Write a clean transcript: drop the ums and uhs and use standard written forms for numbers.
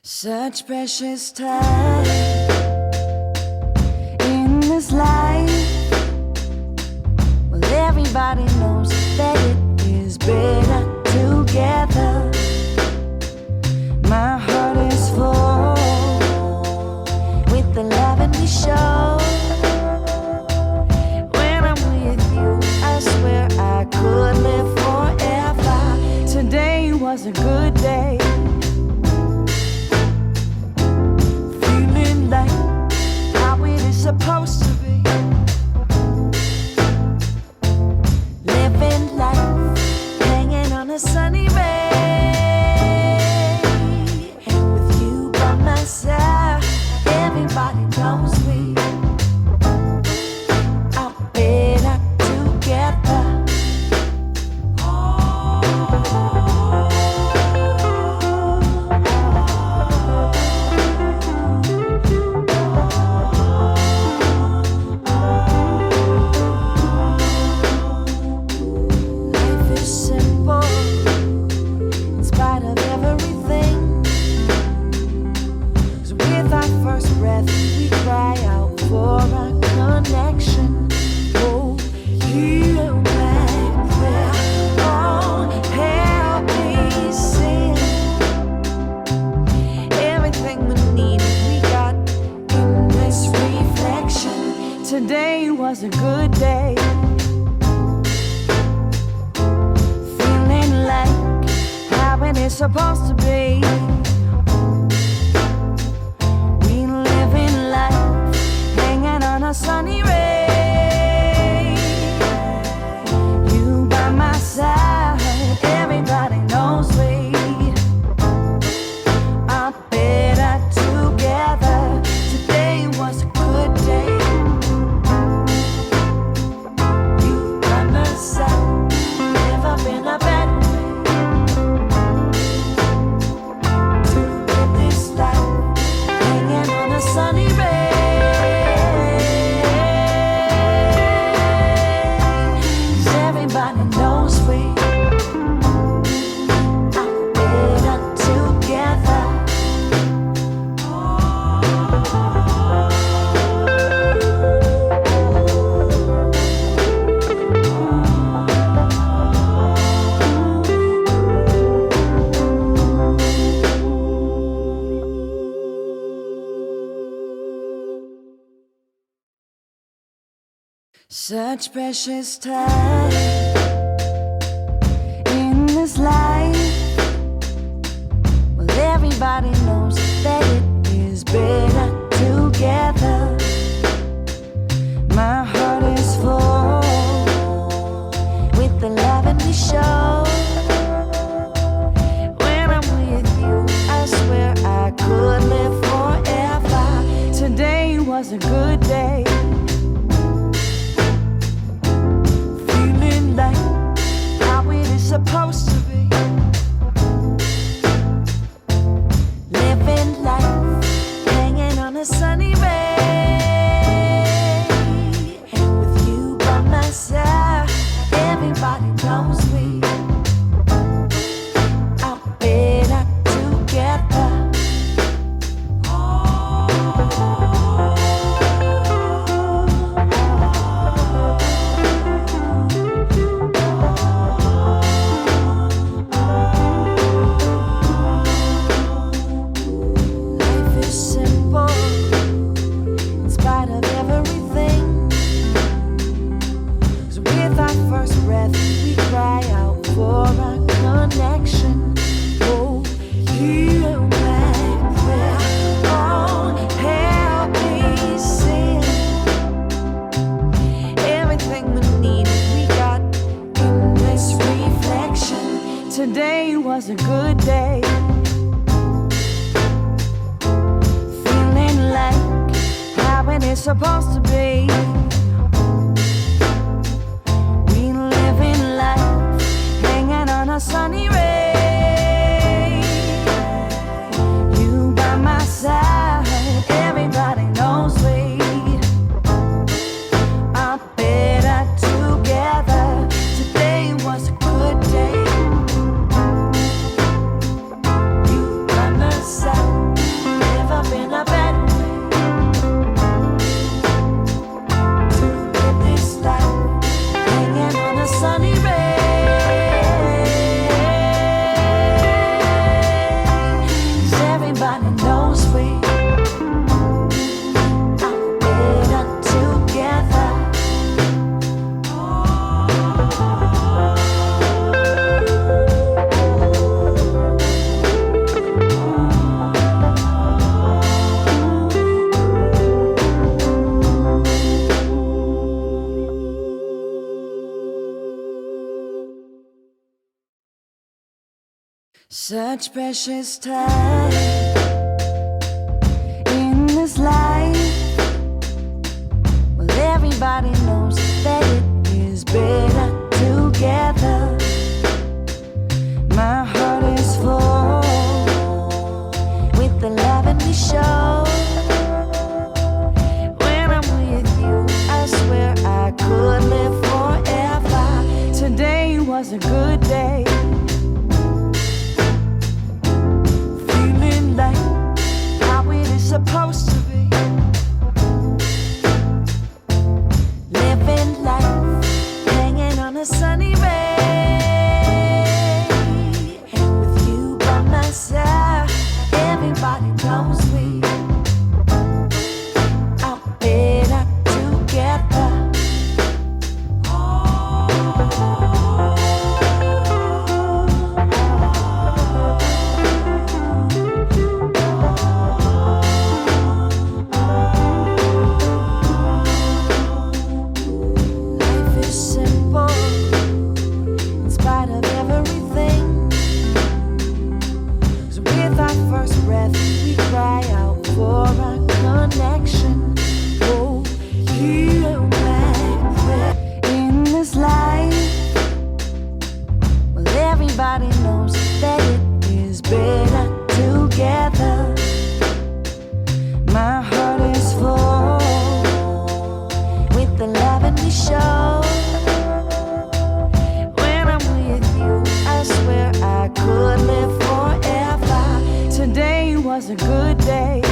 Such precious time in this life. Well, everybody knows that it is better together. My heart is full with the love and we show. When I'm with you, I swear I could live forever. Today was a good day. Like how it is supposed to be. Living life, hanging on a sunny ray. And with you by my side, everybody knows we are better together. Today was a good day. Feeling like how it is supposed to be. We living life, hanging on a sunny ray. You by my side, everybody knows we are better together. Today was a good day. Such precious time in this life. Well, everybody knows that it is better together. My heart is full with the love and we show. When I'm with you, I swear I could live forever. Today was a good day. Like how it is supposed to be. Living life, hanging on a sunny ray. And with you by my side, everybody knows we are better together. Today was a good day. Feeling like how it is supposed to be. We living life, hanging on a sunny ray. You by my side, everybody knows we are better together. Today was a good day. You by my side. Such precious time in this life. Well, everybody knows that it is better together. My heart is full with the love and we show. When I'm with you, I swear I could live forever. Today was a good day. Feeling like how it is supposed to be. Living life, hanging on a sunny ray. With you by my side, everybody knows we are better together. Life is simple in spite of everything. 'Cause with our first breath, we cry out for our connection. Oh, heal my breath in this life. Well, everybody knows that it is better together. My heart is full with the love and we show. When I'm with you, I swear I could live forever. Today was a good day.